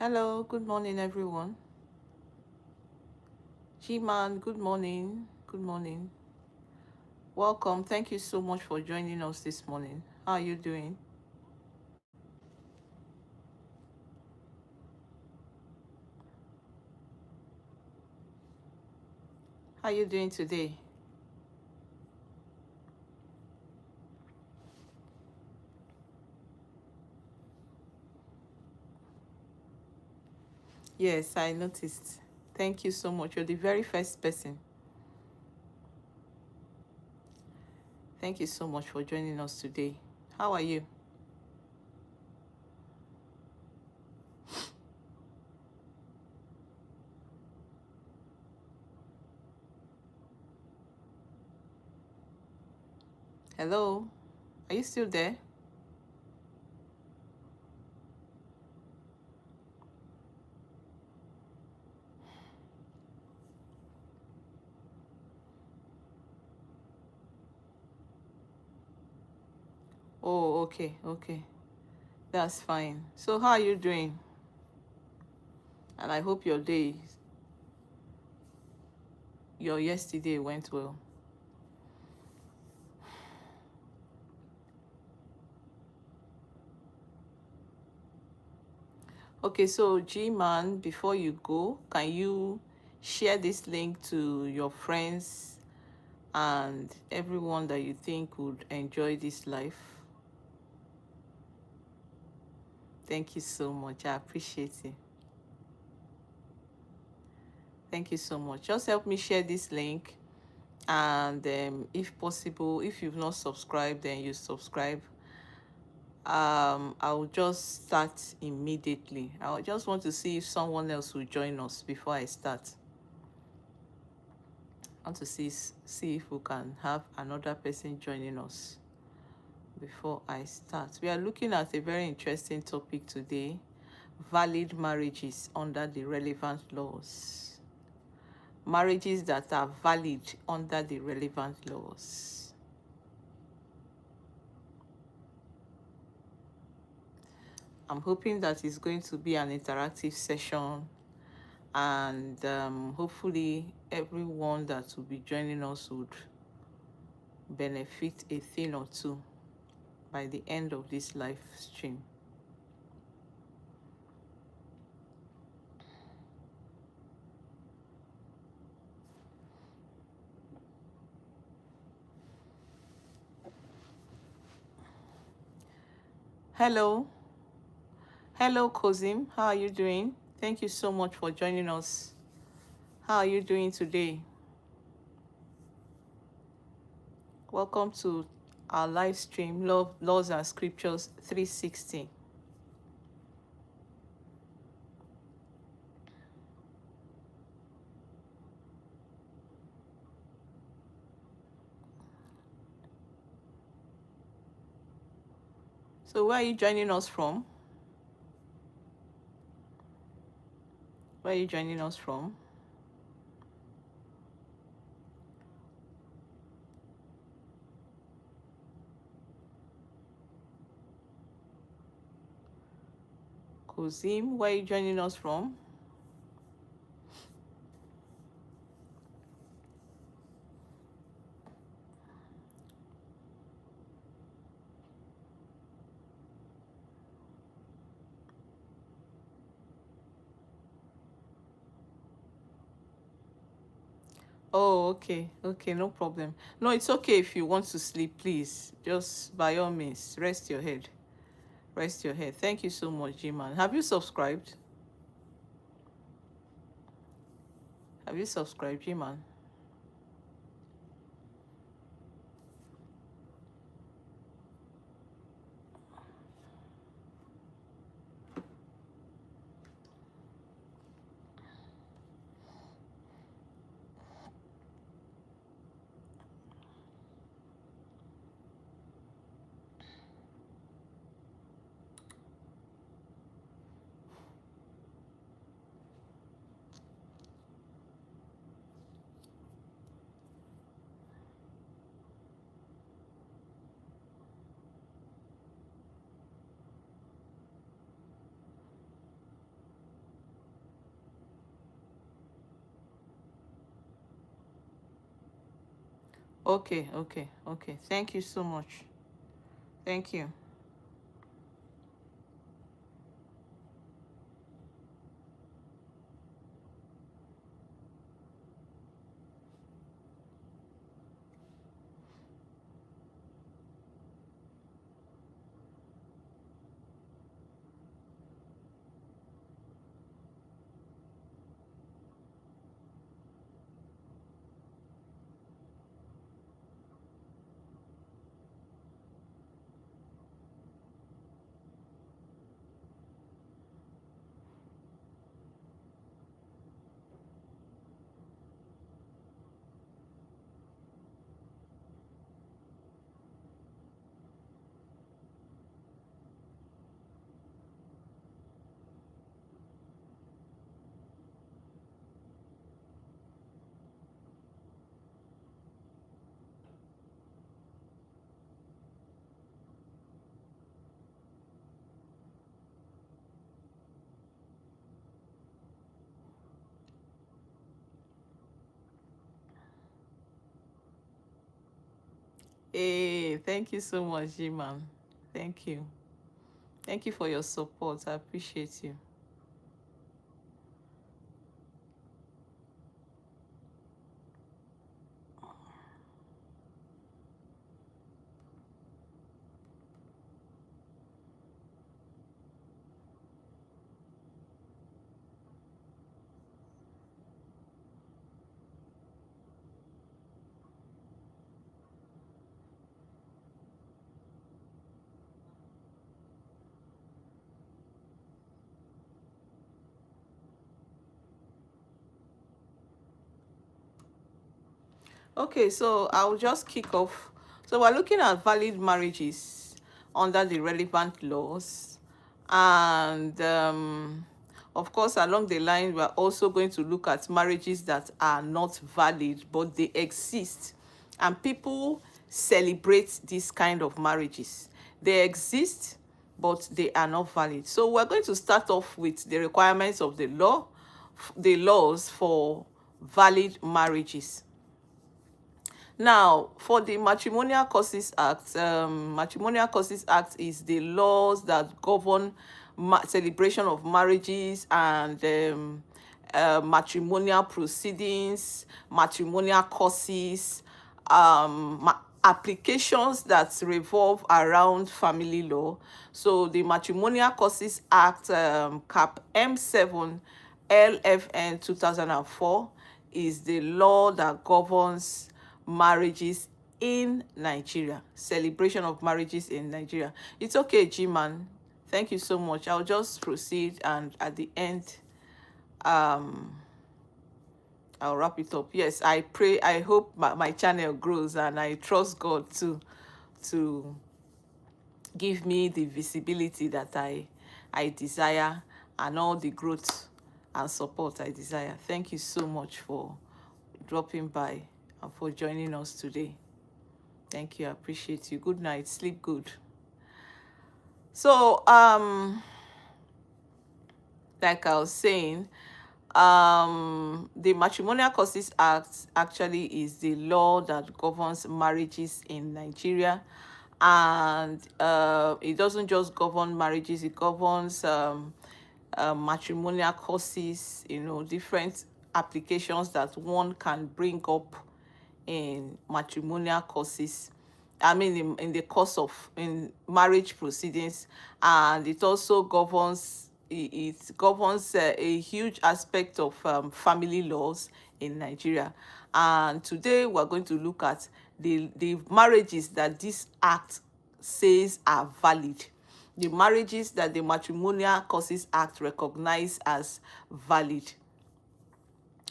Hello, good morning, everyone. G-Man, good morning. Good morning. Welcome. Thank you so much for joining us this morning. How are you doing? How are you doing today? Yes, I noticed. Thank you so much. You're the very first person. Thank you so much for joining us today. How are you? Hello? Are you still there? Oh, okay, okay. That's fine. So, how are you doing? And I hope your yesterday went well. Okay, so G-Man, before you go, can you share this link to your friends and everyone that you think would enjoy this life? Thank you so much. I appreciate it. Thank you so much. Just help me share this link. And if possible, if you've not subscribed, then you subscribe. I'll just start immediately. I just want to see if someone else will join us before I start. I want to see if we can have another person joining us before I start. We are looking at a very interesting topic today: valid marriages under the relevant laws. Marriages that are valid under the relevant laws. I'm hoping that it's going to be an interactive session, and hopefully everyone that will be joining us would benefit a thing or two by the end of this live stream. Hello. Hello, Kozim. How are you doing? Thank you so much for joining us. How are you doing today? Welcome to our live stream, Laws and Scriptures 360. So where are you joining us from? Where are you joining us from? Kozim, where are you joining us from? Oh, okay. Okay, no problem. No, it's okay if you want to sleep, please. Just by all means, rest your head. Rest your head. Thank you so much, G-Man. Have you subscribed? Have you subscribed, G-Man? Okay, okay, okay. Thank you so much. Thank you. Hey, thank you so much, G-Man. Thank you. Thank you for your support. I appreciate you. Okay, so I'll just kick off. So we're looking at valid marriages under the relevant laws. And of course, along the line, we're also going to look at marriages that are not valid, but they exist. And people celebrate these kind of marriages. They exist, but they are not valid. So we're going to start off with the requirements of the law, the laws for valid marriages. Now, for the Matrimonial Causes Act, Matrimonial Causes Act is the laws that govern celebration of marriages and matrimonial proceedings, matrimonial causes, applications that revolve around family law. So the Matrimonial Causes Act, Cap M7 LFN 2004, is the law that governs marriages in Nigeria, celebration of marriages in Nigeria. It's okay, G-Man. Thank you so much. I'll just proceed, and at the end, um, I'll wrap it up. Yes, I pray, I hope my channel grows, and I trust God to give me the visibility that I desire, and all the growth and support I desire. Thank you so much for dropping by and for joining us today. Thank you. I appreciate you. Good night. Sleep good. So, like I was saying, the Matrimonial Causes Act actually is the law that governs marriages in Nigeria. And it doesn't just govern marriages, it governs matrimonial causes, different applications that one can bring up in matrimonial causes. I mean, in the course of in marriage proceedings. And it also governs it governs a huge aspect of family laws in Nigeria. And today we're going to look at the marriages that this act says are valid, the marriages that the Matrimonial Causes Act recognize as valid.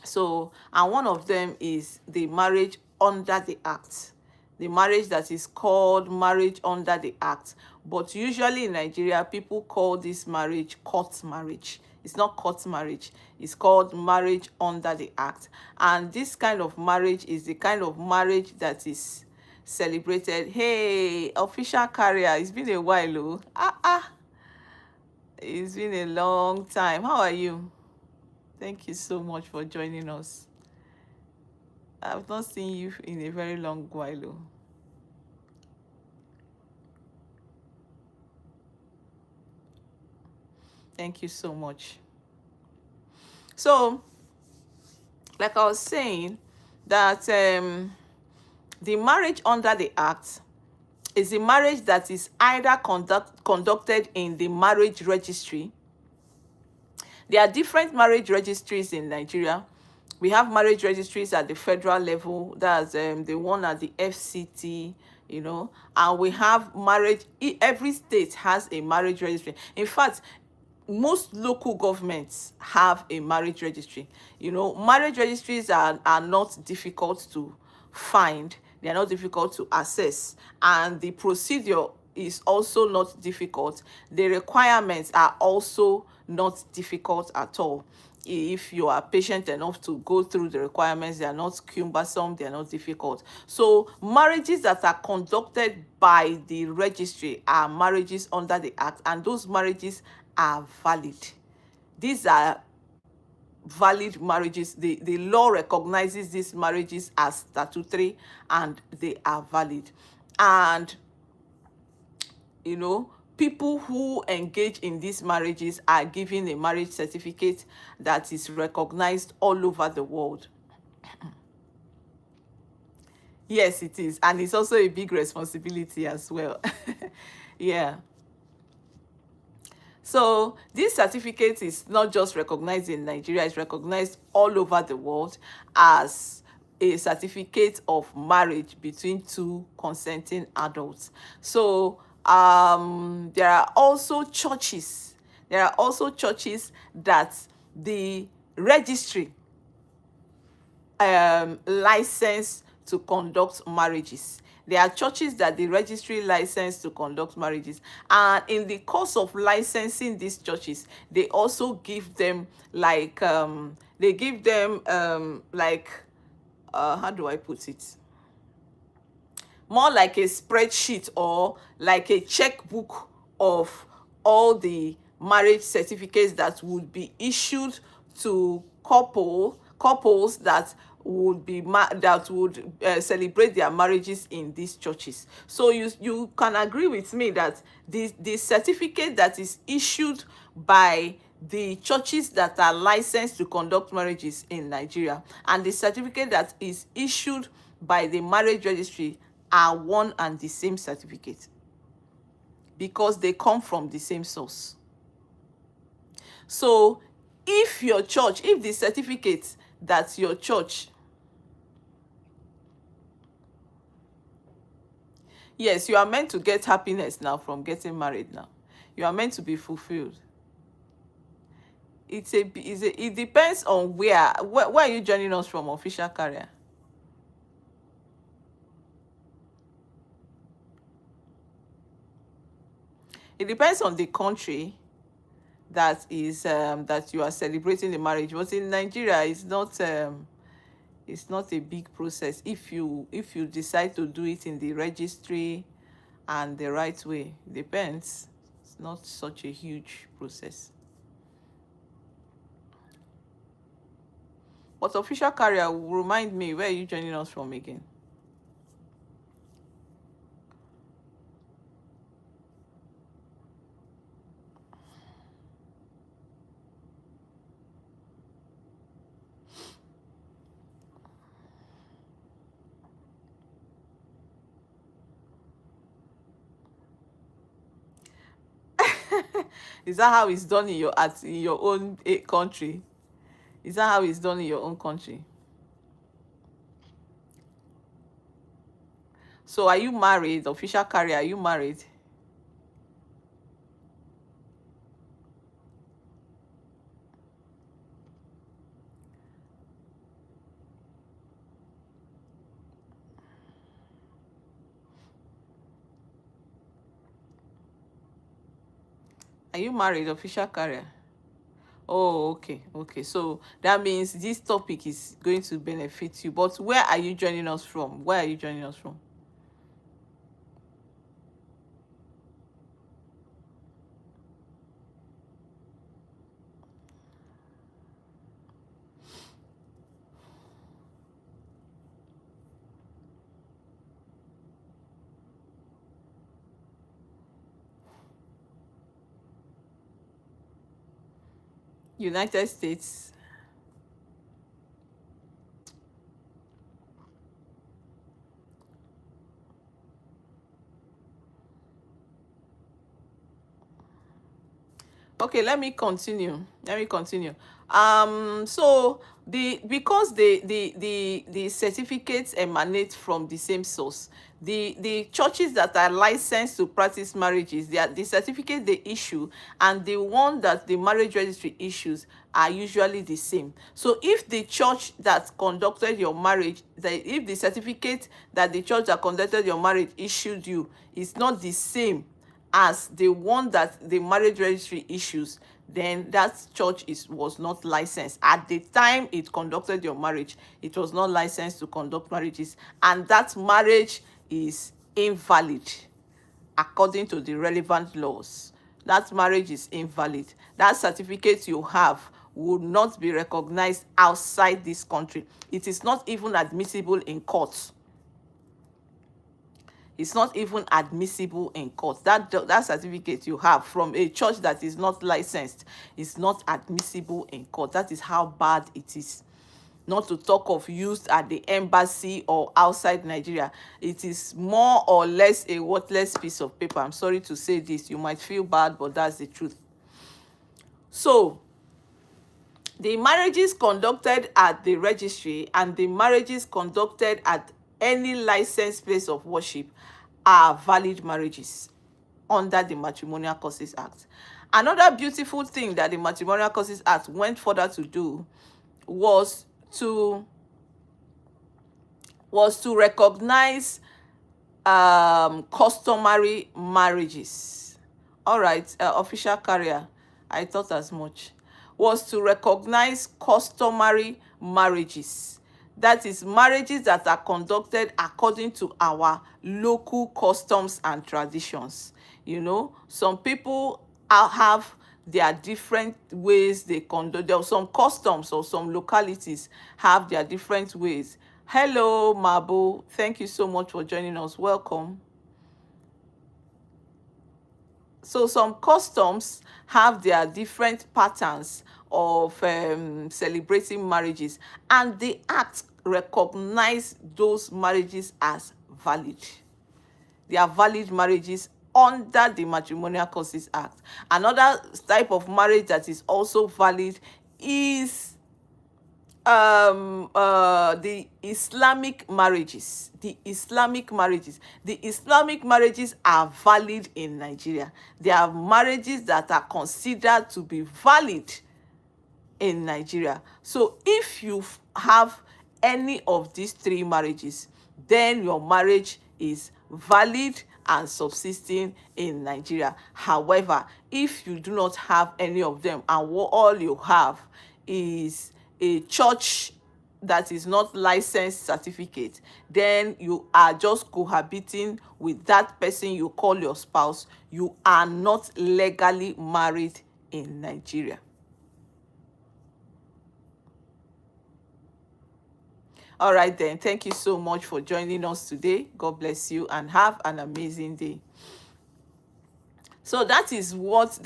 So, and one of them is the marriage under the act, the marriage that is called marriage under the act. But usually in Nigeria, people call this marriage court marriage. It's not court marriage, it's called marriage under the act. And this kind of marriage is the kind of marriage that is celebrated. Hey, official carrier, it's been a while. Oh, it's been a long time. How are you? Thank you so much for joining us. I've not seen you in a very long while. Oh. Thank you so much. So, like I was saying, that the marriage under the Act is a marriage that is either conducted in the marriage registry. There are different marriage registries in Nigeria. We have marriage registries at the federal level, that's the one at the FCT, and we have marriage, every state has a marriage registry. In fact, most local governments have a marriage registry. Marriage registries are not difficult to find, they are not difficult to access, and the procedure is also not difficult. The requirements are also not difficult at all. If you are patient enough to go through the requirements, they are not cumbersome, they are not difficult. So marriages that are conducted by the registry are marriages under the Act, and those marriages are valid. These are valid marriages. The law recognizes these marriages as statutory, and they are valid. And people who engage in these marriages are given a marriage certificate that is recognized all over the world. Yes, it is, and it's also a big responsibility as well. Yeah. So this certificate is not just recognized in Nigeria, it's recognized all over the world as a certificate of marriage between two consenting adults. So there are also churches. There are also churches that the registry license to conduct marriages. There are churches that the registry license to conduct marriages, and in the course of licensing these churches, they also give them like how do I put it, more like a spreadsheet or like a checkbook of all the marriage certificates that would be issued to couples that would celebrate their marriages in these churches. So you can agree with me that the certificate that is issued by the churches that are licensed to conduct marriages in Nigeria and the certificate that is issued by the marriage registry are one and the same certificate, because they come from the same source. So if the certificate that your church, yes, you are meant to get happiness now from getting married now. You are meant to be fulfilled. It depends on where are you joining us from, Official Carrier? It depends on the country that you are celebrating the marriage. But in Nigeria, it's not a big process if you decide to do it in the registry and the right way. Depends. It's not such a huge process. But Official Carrier, will remind me, where are you joining us from again? Is that how it's done in your own country? Is that how it's done in your own country? So are you married, Official Carrier? Are you married? Are you married, Official Carrier? Oh, okay, okay. So that means this topic is going to benefit you. But where are you joining us from? Where are you joining us from? United States. Okay, let me continue. So because the certificates emanate from the same source, the churches that are licensed to practice marriages, the certificate they issue and the one that the marriage registry issues are usually the same. So if the church that conducted your marriage, if the certificate that the church that conducted your marriage issued you is not the same as the one that the marriage registry issues, then that church was not licensed at the time it conducted your marriage. It was not licensed to conduct marriages, and that marriage is invalid according to the relevant laws. That marriage is invalid. That certificate you have would not be recognized outside this country. It is not even admissible in court. It's not even admissible in court. That certificate you have from a church that is not licensed is not admissible in court. That is how bad it is. Not to talk of used at the embassy or outside Nigeria. It is more or less a worthless piece of paper. I'm sorry to say this. You might feel bad, but that's the truth. So the marriages conducted at the registry and the marriages conducted at any licensed place of worship are valid marriages under the Matrimonial Causes Act. Another beautiful thing that the Matrimonial Causes Act went further to do was to recognize customary marriages. All right, official carrier, I thought as much. Was to recognize customary marriages. That is, marriages that are conducted according to our local customs and traditions. You know, some people have their different ways they conduct. There are some customs or some localities have their different ways. Hello, Mabo. Thank you so much for joining us. Welcome. So some customs have their different patterns of celebrating marriages, and the act recognize those marriages as valid. They are valid marriages under the Matrimonial Causes Act. Another type of marriage that is also valid is the Islamic marriages. The Islamic marriages are valid in Nigeria. They are marriages that are considered to be valid in Nigeria. So if you have any of these three marriages, then your marriage is valid and subsisting in Nigeria. However, if you do not have any of them and all you have is a church that is not licensed certificate, then you are just cohabiting with that person you call your spouse. You are not legally married in Nigeria. All right then, thank you so much for joining us today. God bless you and have an amazing day. So that is what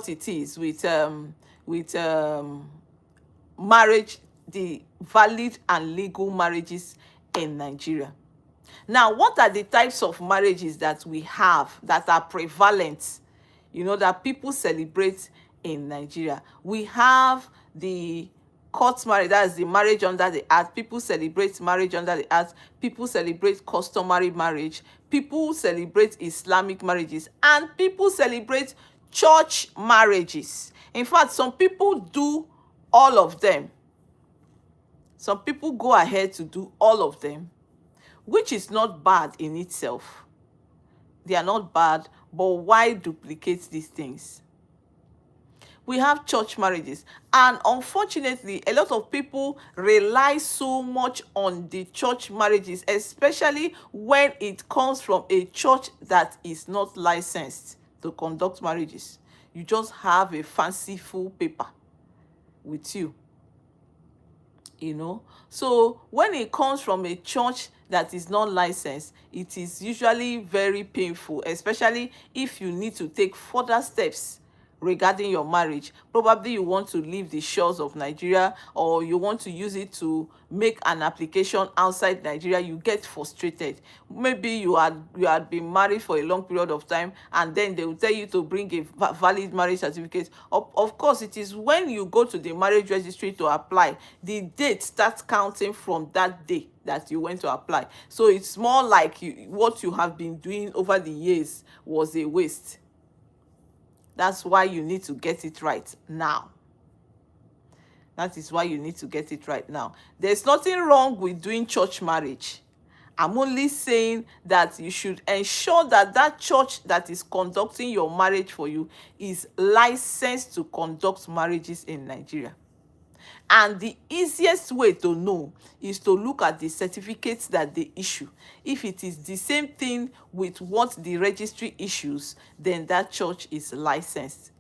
it is with marriage, the valid and legal marriages in Nigeria. Now, what are the types of marriages that we have that are prevalent, that people celebrate in Nigeria? We have the court marriage, that's the marriage under the act. People celebrate marriage under the act. People celebrate customary marriage. People celebrate Islamic marriages, and people celebrate church marriages. In fact, some people do all of them. Some people go ahead to do all of them, which is not bad in itself. They are not bad, but why duplicate these things? We have church marriages, and unfortunately a lot of people rely so much on the church marriages, especially when it comes from a church that is not licensed to conduct marriages. You just have a fanciful paper with you, so when it comes from a church that is not licensed, it is usually very painful, especially if you need to take further steps regarding your marriage. Probably you want to leave the shores of Nigeria, or you want to use it to make an application outside Nigeria. You get frustrated. Maybe you had been married for a long period of time, and then they will tell you to bring a valid marriage certificate. Of course, it is when you go to the marriage registry to apply, the date starts counting from that day that you went to apply. So it's more like what you have been doing over the years was a waste. That's why you need to get it right now. That is why you need to get it right now. There's nothing wrong with doing church marriage. I'm only saying that you should ensure that that church that is conducting your marriage for you is licensed to conduct marriages in Nigeria. And the easiest way to know is to look at the certificates that they issue. If it is the same thing with what the registry issues, then that church is licensed.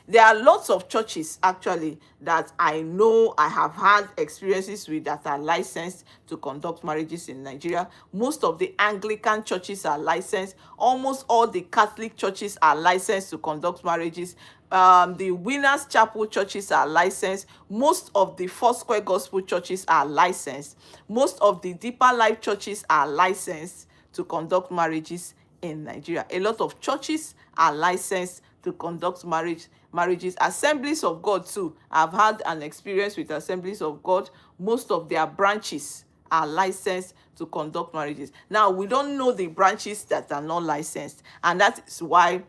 There are lots of churches actually that I know I have had experiences with that are licensed to conduct marriages in Nigeria. Most of the Anglican churches are licensed. Almost all the Catholic churches are licensed to conduct marriages. The Winners Chapel churches are licensed. Most of the Foursquare Gospel churches are licensed. Most of the Deeper Life churches are licensed to conduct marriages in Nigeria. A lot of churches are licensed to conduct marriages. Assemblies of God too. I've had an experience with Assemblies of God. Most of their branches are licensed to conduct marriages. Now, we don't know the branches that are not licensed, and that is why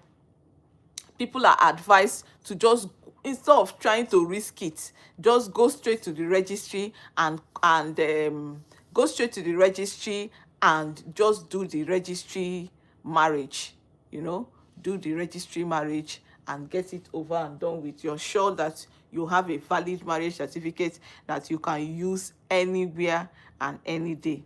people are advised to just, instead of trying to risk it, just go straight to the registry and go straight to the registry and just do the registry marriage. Do the registry marriage and get it over and done with. You're sure that you have a valid marriage certificate that you can use anywhere and any day.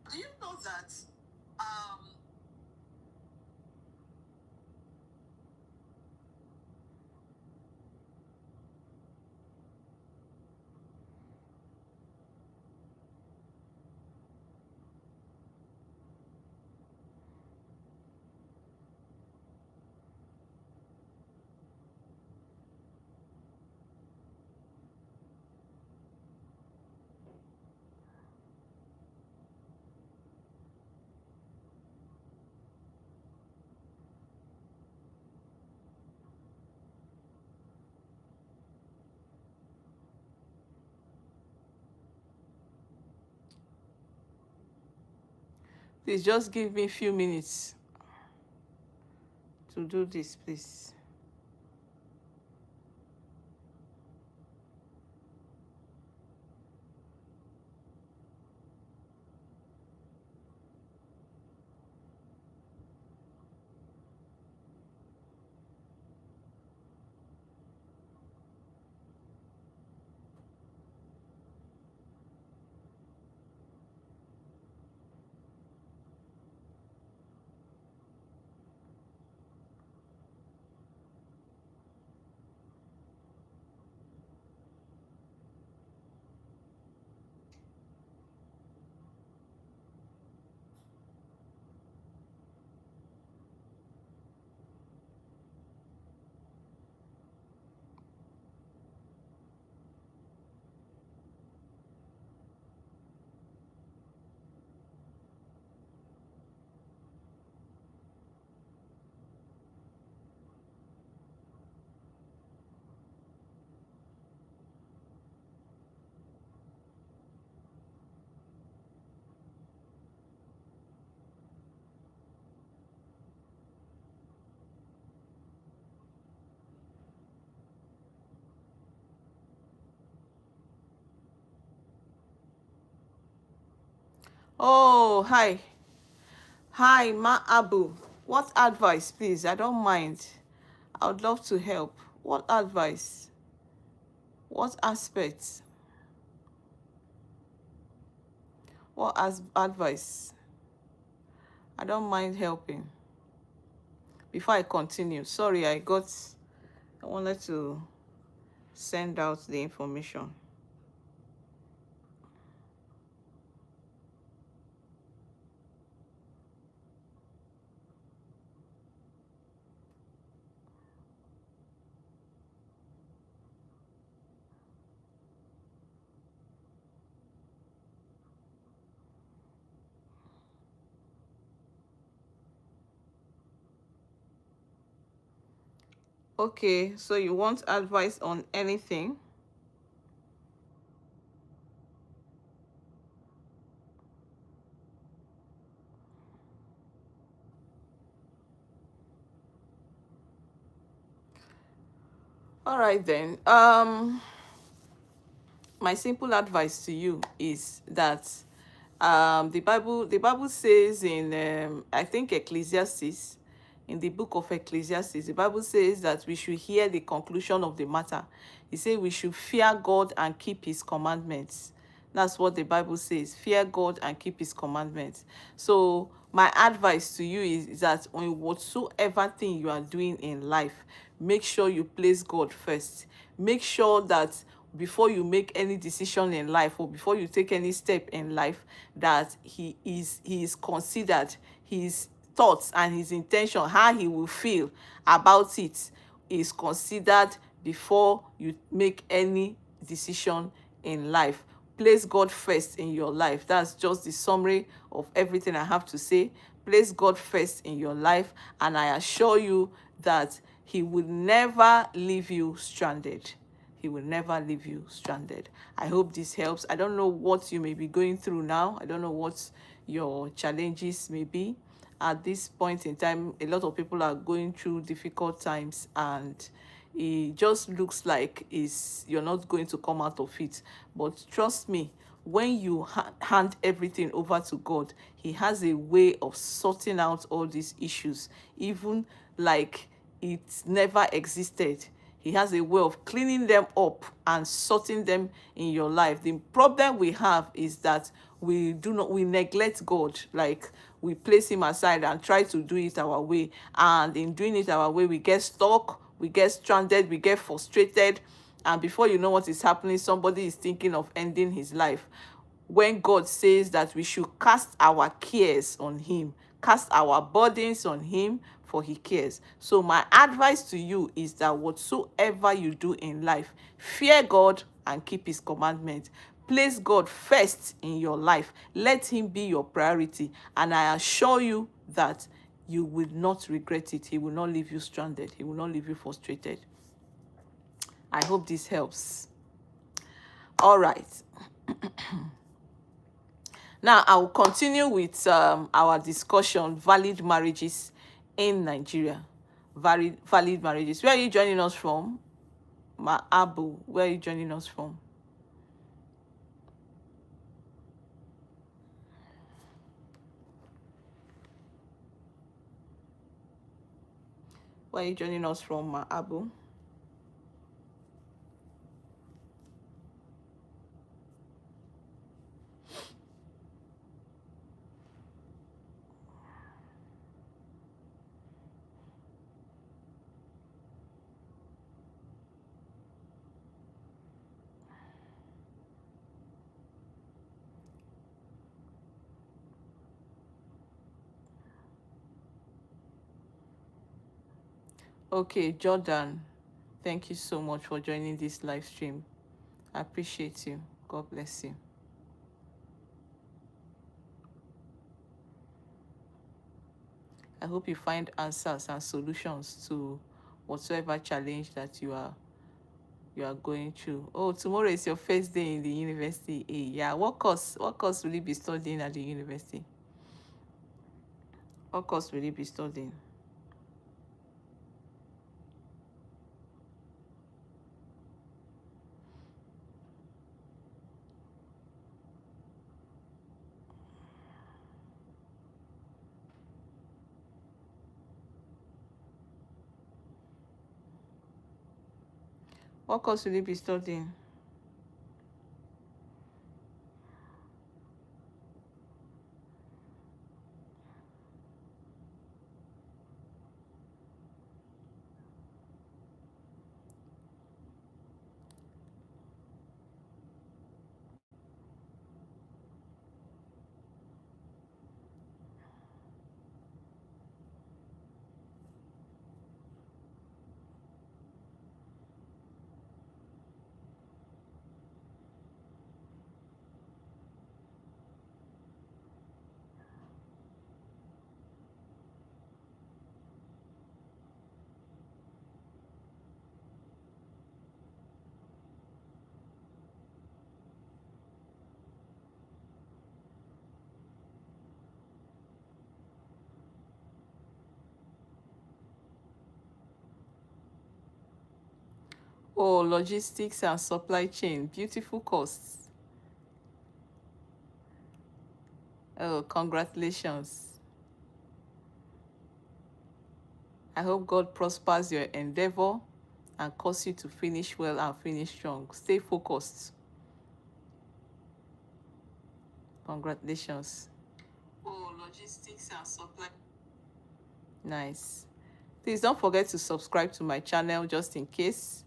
Do you know that please just give me a few minutes to do this, please. Oh, hi. Hi, Ma Abu. What advice, please? I don't mind. I would love to help. What advice? What aspects? What advice? I don't mind helping. Before I continue, sorry, I wanted to send out the information. Okay, so you want advice on anything? All right then. My simple advice to you is that the Bible says in I think Ecclesiastes, in the book of Ecclesiastes, the Bible says that we should hear the conclusion of the matter. It says we should fear God and keep his commandments. That's what the Bible says. Fear God and keep his commandments. So my advice to you is that on whatsoever thing you are doing in life, make sure you place God first. Make sure that before you make any decision in life, or before you take any step in life, that he is considered, his thoughts and his intention, how he will feel about it, is considered before you make any decision in life. Place God first in your life. That's just the summary of everything I have to say. Place God first in your life, and I assure you that he will never leave you stranded. He will never leave you stranded. I hope this helps. I don't know what you may be going through now. I don't know what your challenges may be. At this point in time, a lot of people are going through difficult times, and it just looks like you're not going to come out of it. But trust me, when you hand everything over to God, he has a way of sorting out all these issues, even like it never existed. He has a way of cleaning them up and sorting them in your life. The problem we have is that we neglect God. Like, we place him aside and try to do it our way, and in doing it our way, we get stuck, we get stranded, we get frustrated, and before you know what is happening, somebody is thinking of ending his life, when God says that we should cast our cares on him, cast our burdens on him, for he cares. So my advice to you is that whatsoever you do in life, fear God and keep his commandments. Place God first in your life. Let him be your priority. And I assure you that you will not regret it. He will not leave you stranded. He will not leave you frustrated. I hope this helps. All right. Now, I will continue with our discussion, valid marriages in Nigeria. Valid marriages. Where are you joining us from? Abu, where are you joining us from? Where are you joining us from, Abu? Okay, Jordan, thank you so much for joining this live stream. I appreciate you. God bless you. I hope you find answers and solutions to whatsoever challenge that you are going through. Oh, tomorrow is your first day in the university. Yeah, what course will you be studying at the university? What course will you be studying? What course will you be studying? Oh, logistics and supply chain, beautiful costs. Oh, congratulations. I hope God prospers your endeavor and cause you to finish well and finish strong. Stay focused. Congratulations. Oh, logistics and supply. Nice. Please don't forget to subscribe to my channel just in case.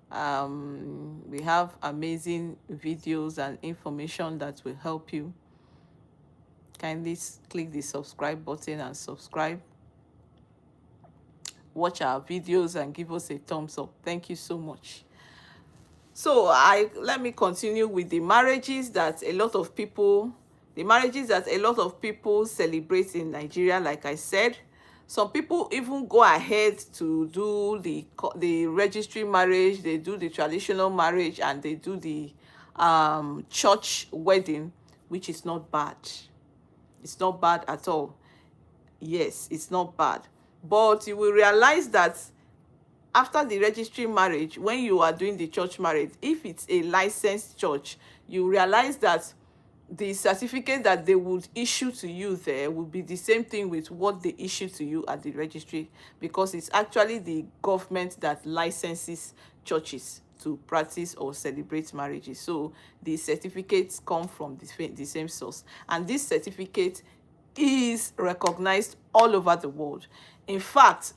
We have amazing videos and information that will help you. Kindly click the subscribe button and subscribe. Watch our videos and give us a thumbs up. Thank you so much. So let me continue with the marriages that a lot of people celebrate in Nigeria. Like I said, some people even go ahead to do the registry marriage, they do the traditional marriage, and they do the church wedding, which is not bad. It's not bad at all. Yes, it's not bad. But you will realize that after the registry marriage, when you are doing the church marriage, if it's a licensed church, you realize that the certificate that they would issue to you there will be the same thing with what they issue to you at the registry, because it's actually the government that licenses churches to practice or celebrate marriages. So the certificates come from the same source, and this certificate is recognized all over the world. In fact,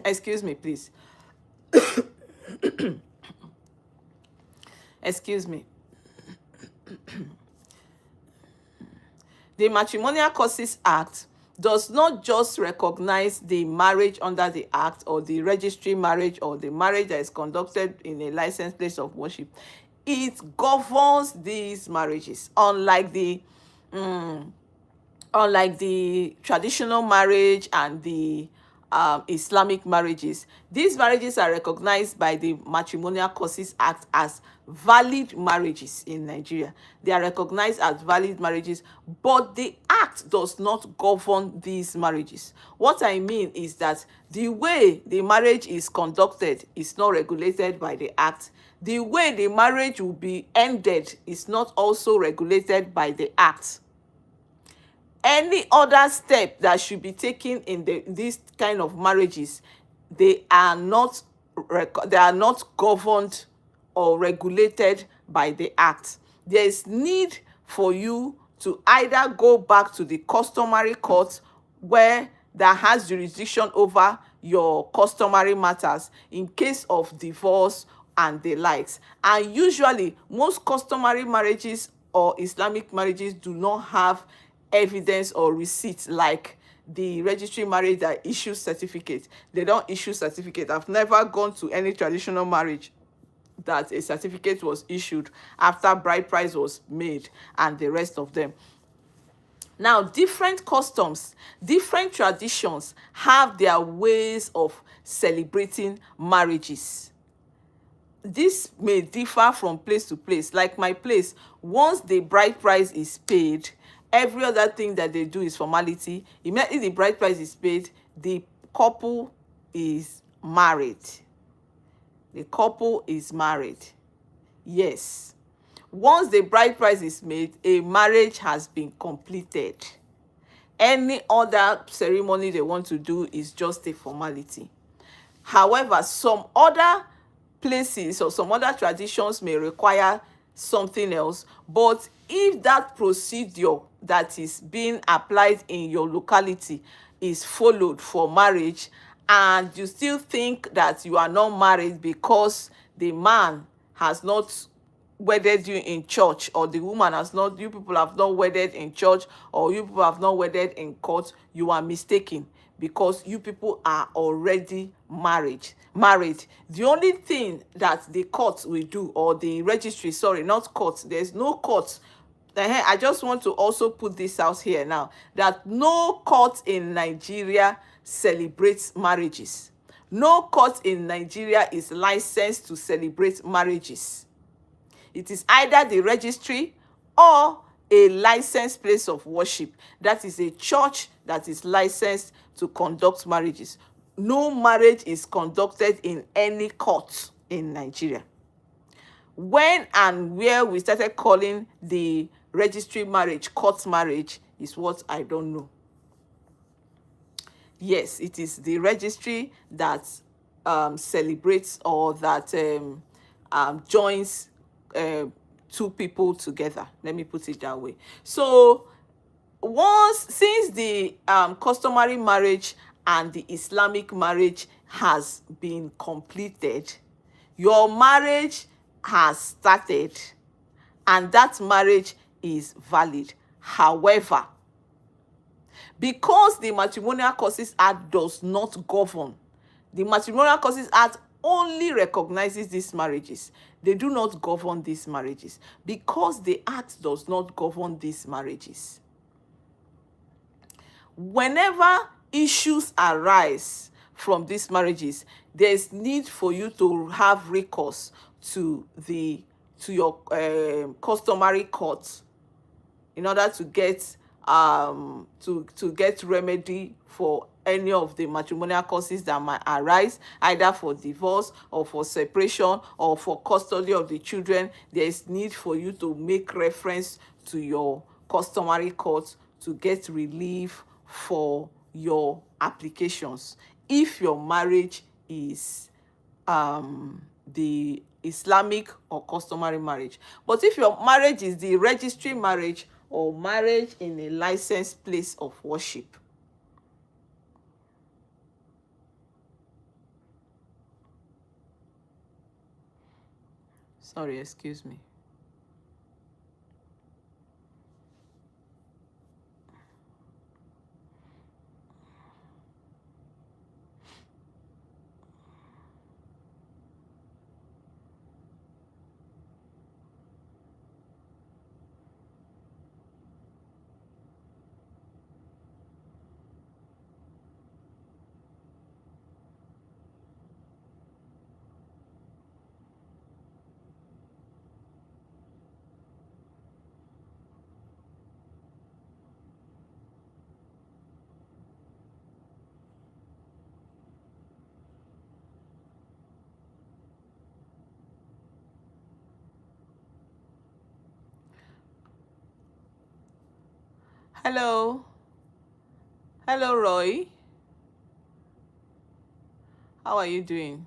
excuse me, please. Excuse me. The Matrimonial Causes Act does not just recognize the marriage under the act, or the registry marriage, or the marriage that is conducted in a licensed place of worship. It governs these marriages, unlike the traditional marriage and the Islamic marriages. These marriages are recognized by the Matrimonial Causes Act as valid marriages in Nigeria. They are recognized as valid marriages, but the act does not govern these marriages. What I mean is that the way the marriage is conducted is not regulated by the act. The way the marriage will be ended is not also regulated by the act. Any other step that should be taken in this kind of marriages, they are not governed or regulated by the act. There is need for you to either go back to the customary court where that has jurisdiction over your customary matters in case of divorce and the likes. And usually most customary marriages or Islamic marriages do not have evidence or receipts like the registry marriage that issues certificate. They don't issue certificate. I've never gone to any traditional marriage that a certificate was issued after bride price was made and the rest of them. Now, different customs, different traditions have their ways of celebrating marriages. This may differ from place to place. Like my place, once the bride price is paid, every other thing that they do is formality. Immediately the bride price is paid, the couple is married. The couple is married. Yes. Once the bride price is made, a marriage has been completed. Any other ceremony they want to do is just a formality. However, some other places or some other traditions may require something else, but if that procedure that is being applied in your locality is followed for marriage, and you still think that you are not married because the man has not wedded you in church, or the woman has not, you people have not wedded in church, or you people have not wedded in court, you are mistaken, because you people are already married. The only thing that the court will do, or the registry, sorry, not court, there's no court. I just want to also put this out here now, that no court in Nigeria celebrates marriages. No court in Nigeria is licensed to celebrate marriages. It is either the registry or a licensed place of worship. That is a church that is licensed to conduct marriages. No marriage is conducted in any court in Nigeria. When and where we started calling the registry marriage court marriage is what I don't know. Yes, it is the registry that celebrates or that joins two people together. Let me put it that way. So since the customary marriage and the Islamic marriage has been completed, your marriage has started and that marriage is valid. However, because the Matrimonial Causes Act does not govern, the Matrimonial Causes Act only recognizes these marriages. They do not govern these marriages. Because the act does not govern these marriages, whenever issues arise from these marriages, there's need for you to have recourse to your customary court in order to get to get remedy for any of the matrimonial causes that might arise, either for divorce or for separation or for custody of the children. There is need for you to make reference to your customary court to get relief for your applications if your marriage is the Islamic or customary marriage. But if your marriage is the registry marriage or marriage in a licensed place of worship, sorry, excuse me. Hello. Hello, Roy. How are you doing?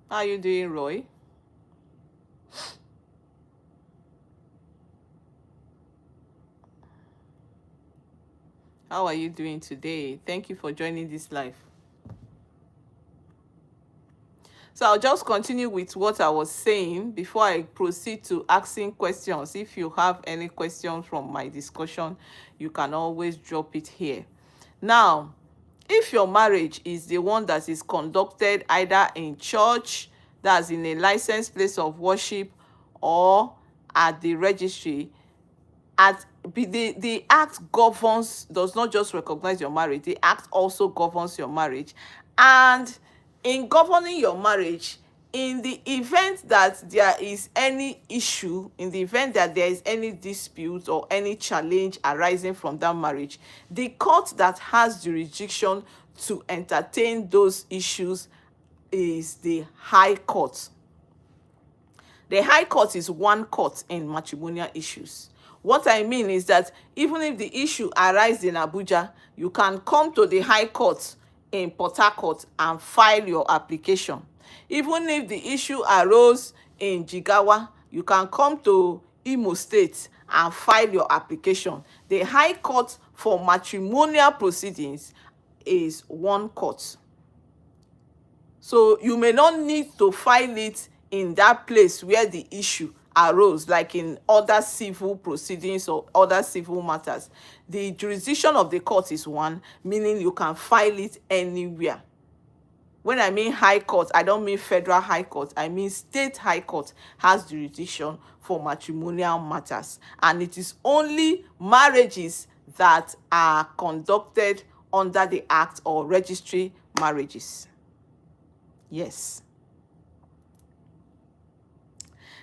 How are you doing, Roy? How are you doing today? Thank you for joining this live. So I'll just continue with what I was saying before I proceed to asking questions. If you have any questions from my discussion, you can always drop it here. Now, if your marriage is the one that is conducted either in church, that's in a licensed place of worship, or at the registry, the act does not just recognize your marriage, the act also governs your marriage. And in governing your marriage, in the event that there is any issue, in the event that there is any dispute or any challenge arising from that marriage, the court that has jurisdiction to entertain those issues is the High Court. The High Court is one court in matrimonial issues. What I mean is that even if the issue arises in Abuja, you can come to the High Court in Port Harcourt and file your application. Even if the issue arose in Jigawa, you can come to Imo State and file your application. The High Court for matrimonial proceedings is one court. So you may not need to file it in that place where the issue arose, like in other civil proceedings or other civil matters. The jurisdiction of the court is one, meaning you can file it anywhere. When I mean High Court, I don't mean Federal High Court. I mean State High Court has jurisdiction for matrimonial matters. And it is only marriages that are conducted under the Act or registry marriages. Yes.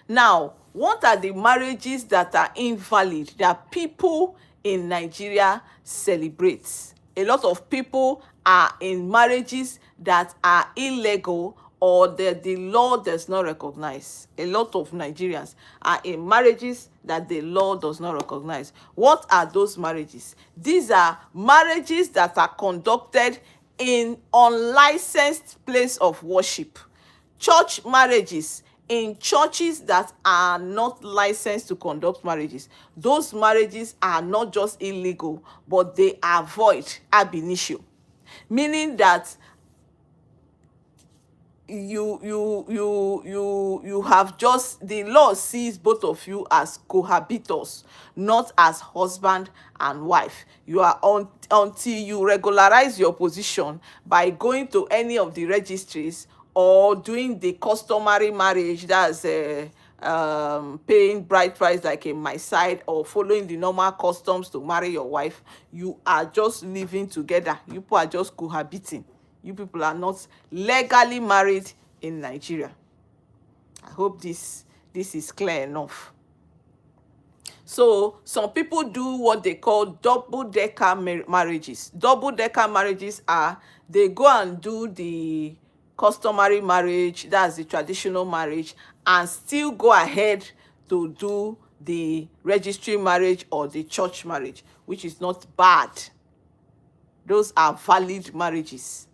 Now, what are the marriages that are invalid that people in Nigeria celebrate? A lot of people are in marriages that are illegal or the law does not recognize. A lot of Nigerians are in marriages that the law does not recognize. What are those marriages? These are marriages that are conducted in unlicensed place of worship. Church marriages in churches that are not licensed to conduct marriages. Those marriages are not just illegal, but they are void ab initio, meaning that you have just, the law sees both of you as cohabitors, not as husband and wife. You are until you regularize your position by going to any of the registries or doing the customary marriage, that's paying bride price like in my side, or following the normal customs to marry your wife. You are just living together. You people are just cohabiting. You people are not legally married in Nigeria. I hope this is clear enough. So some people do what they call double-decker marriages. Double-decker marriages are, they go and do the customary marriage, that's the traditional marriage, and still go ahead to do the registry marriage or the church marriage, which is not bad. Those are valid marriages.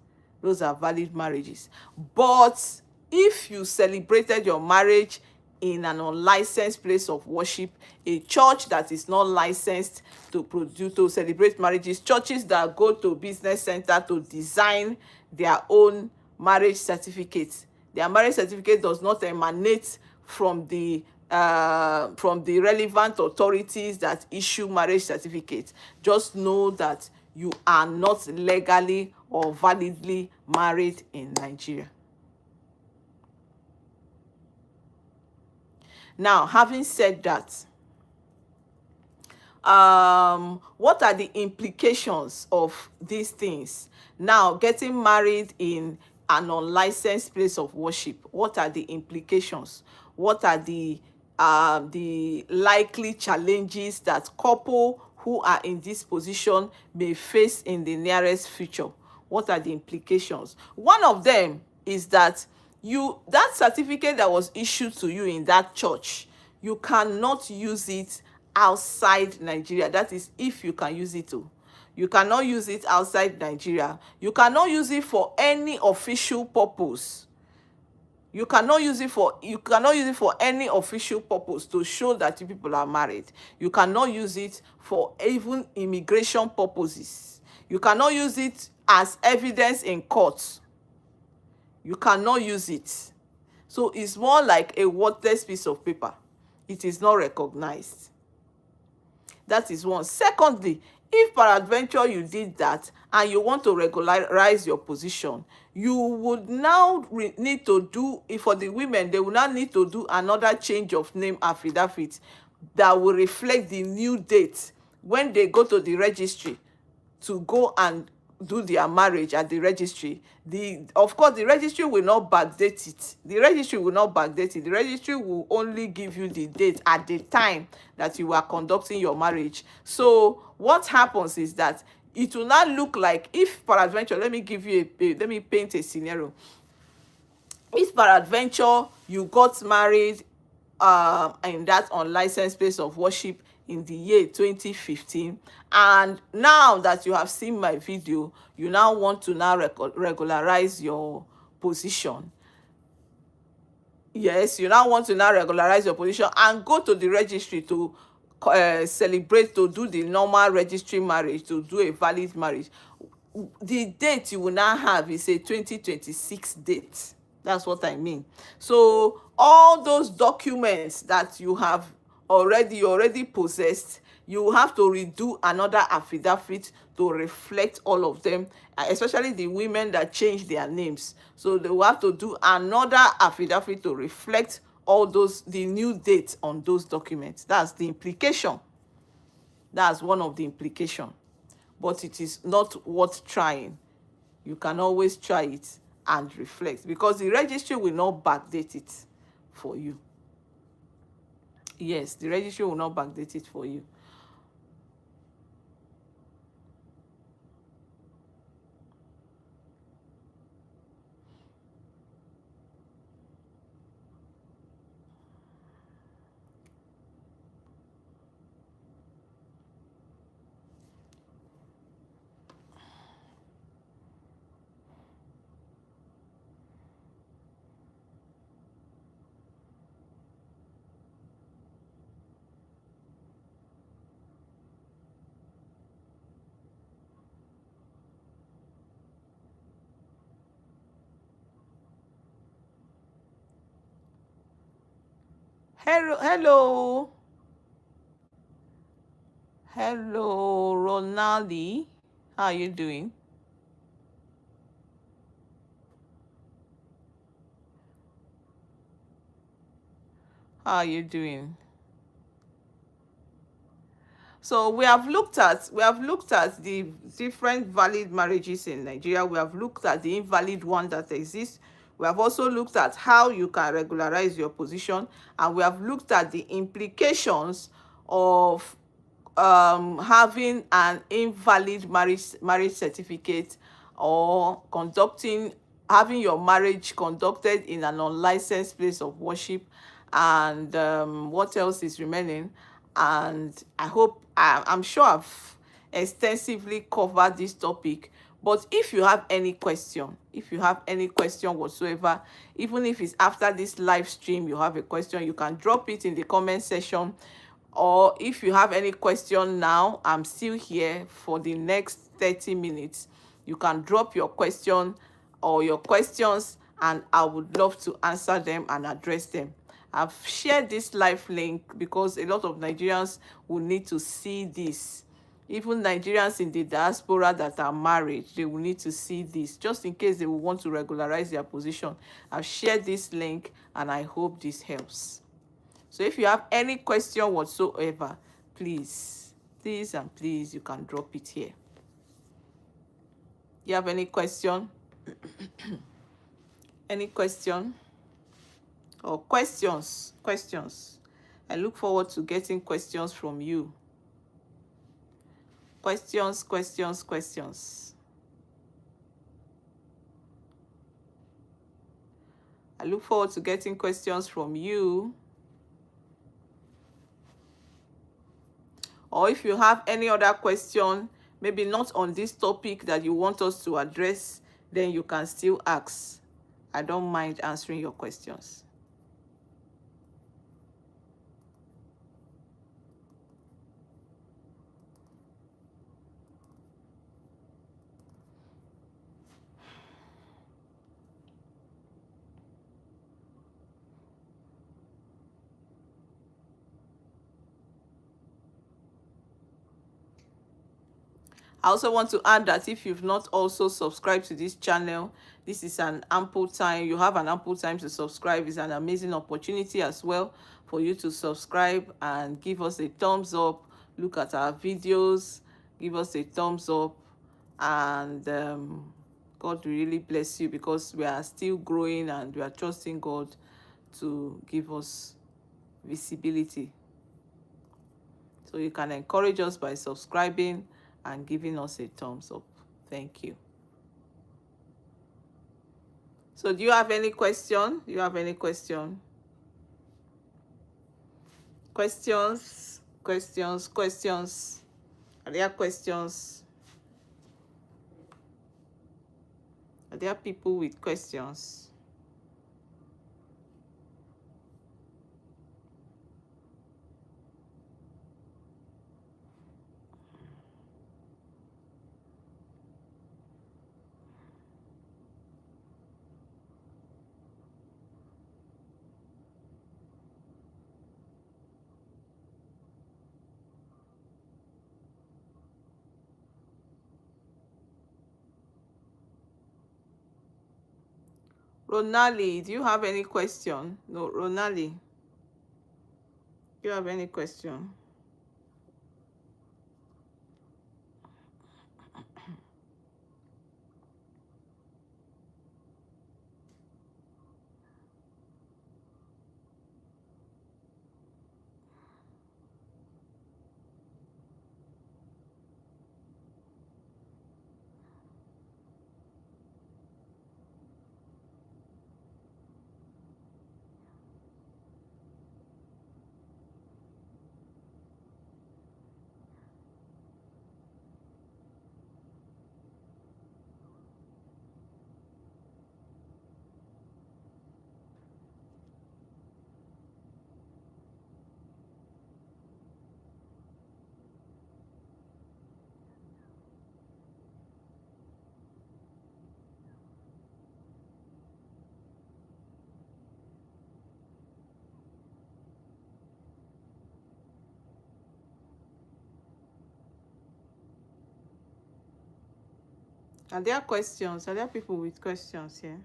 Those are valid marriages. But if you celebrated your marriage in an unlicensed place of worship, a church that is not licensed to celebrate marriages, churches that go to business center to design their own marriage certificates. Their marriage certificate does not emanate from the relevant authorities that issue marriage certificates. Just know that you are not legally or validly married in Nigeria. Now, having said that, what are the implications of these things? Now, getting married in an unlicensed place of worship, what are the implications? What are the likely challenges that couple who are in this position may face in the nearest future? What are the implications? One of them is that that certificate that was issued to you in that church, you cannot use it outside Nigeria. That is, if you can use it to. You cannot use it outside Nigeria. You cannot use it for any official purpose. You cannot use it for any official purpose to show that you people are married. You cannot use it for even immigration purposes. You cannot use it as evidence in court. You cannot use it. So it's more like a worthless piece of paper. It is not recognized. That is one. Secondly, if peradventure you did that and you want to regularize your position, you would now need to do, for the women, they will now need to do another change of name affidavit that will reflect the new date when they go to the registry to go and do their marriage at the registry. Of course, the registry will not backdate it. The registry will only give you the date at the time that you are conducting your marriage. So what happens is that it will not look like, if peradventure, let me paint a scenario. If peradventure you got married in that unlicensed place of worship in the year 2015, and now that you have seen my video, you now want to now regularize your position. Yes, you now want to now regularize your position and go to the registry to celebrate, to do the normal registry marriage, to do a valid marriage. The date you will now have is a 2026 date. That's what I mean. So all those documents that you have already possessed, you have to redo another affidavit to reflect all of them, especially the women that change their names. So they will have to do another affidavit to reflect all those, the new dates on those documents. That's the implication. That's one of the implications. But it is not worth trying. You can always try it and reflect, because the registry will not backdate it for you. Yes, the registry will not backdate it for you. Hello, hello, hello, Ronaldi. How are you doing? How are you doing? So we have looked at the different valid marriages in Nigeria. We have looked at the invalid one that exists. We have also looked at how you can regularize your position, and we have looked at the implications of having an invalid marriage certificate, or having your marriage conducted in an unlicensed place of worship, and what else is remaining. And I'm sure I've extensively covered this topic. But if you have any question, whatsoever, even if it's after this live stream you have a question, you can drop it in the comment section. Or if you have any question now, I'm still here for the next 30 minutes. You can drop your question or your questions, and I would love to answer them and address them. I've shared this live link because a lot of Nigerians will need to see this. Even Nigerians in the diaspora that are married, they will need to see this just in case they will want to regularize their position. I've shared this link and I hope this helps. So if you have any question whatsoever, please you can drop it here. You have any question? Any question? Or questions? I look forward to getting questions from you. Questions. I look forward to getting questions from you. Or if you have any other question, maybe not on this topic, that you want us to address, then you can still ask. I don't mind answering your questions. I also want to add that if you've not also subscribed to this channel, this is an ample time. You have an ample time to subscribe. It's an amazing opportunity as well for you to subscribe and give us a thumbs up. Look at our videos, give us a thumbs up, and God will really bless you, because we are still growing and we are trusting God to give us visibility. So you can encourage us by subscribing and giving us a thumbs up. Thank you. So do you have any question? Questions? Are there questions? Are there people with questions? Ronali, do you have any question? No, Ronali, do you have any question? Are there questions? Are there people with questions here?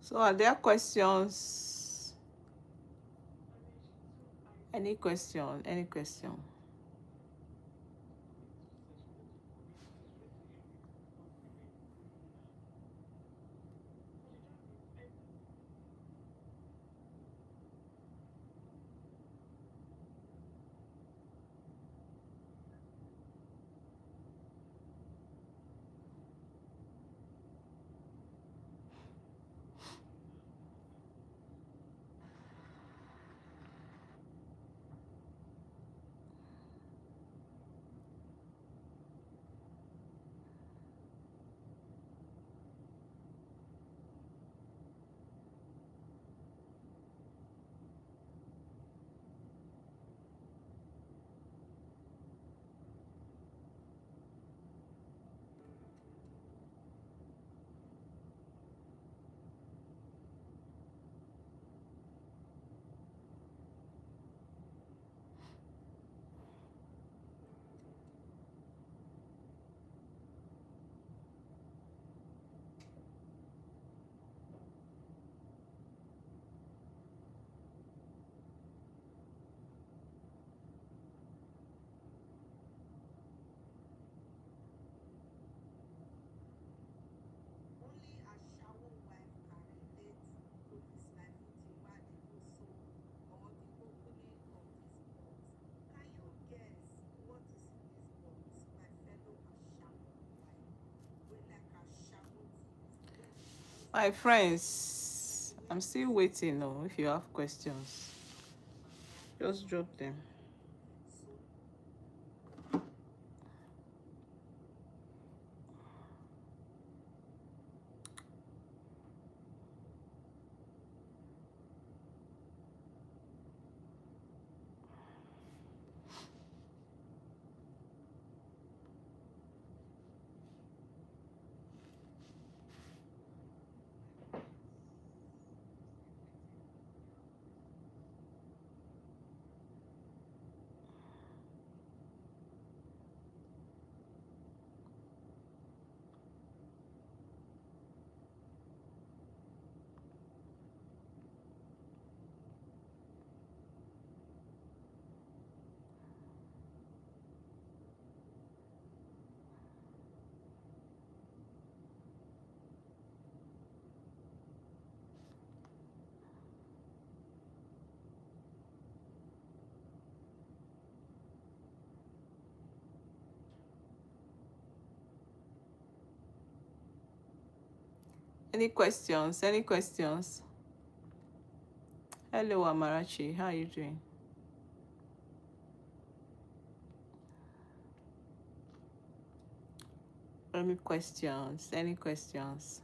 So are there questions? Any question? Any question? My friends, I'm still waiting. Oh, if you have questions, just drop them. Any questions? Any questions? Hello, Amarachi. How are you doing? Any questions? Any questions?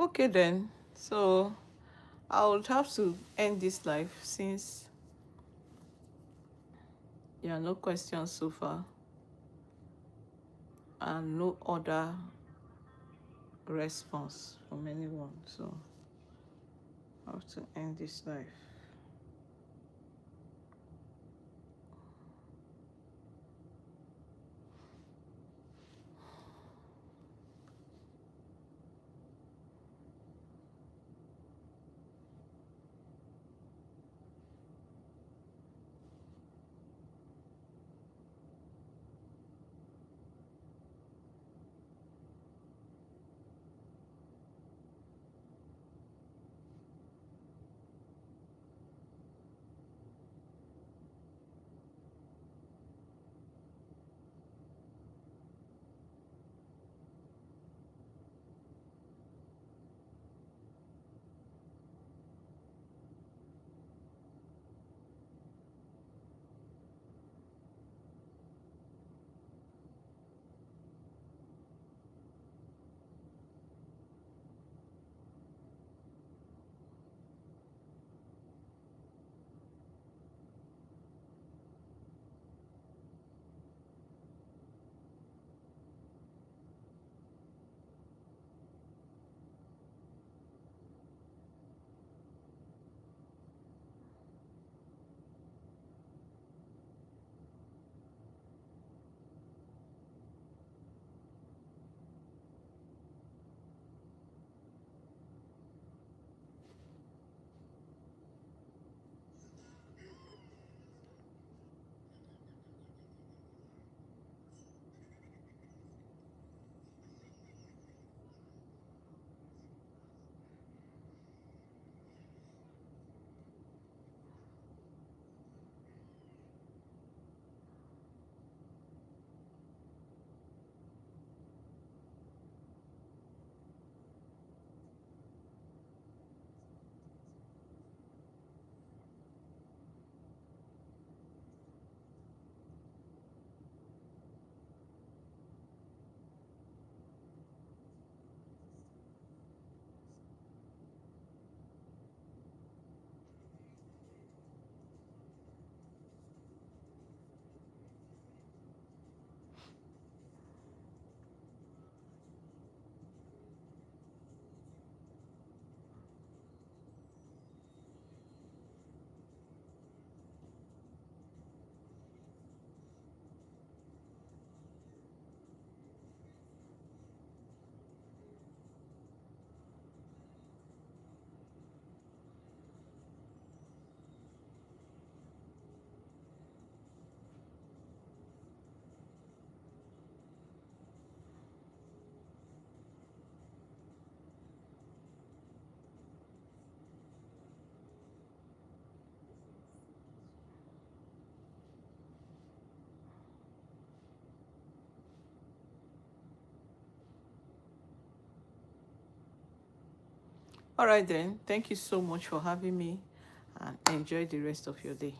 Okay then. So I would have to end this live since there are no questions so far and no other response from anyone. So I have to end this live. All right then. Thank you so much for having me and enjoy the rest of your day.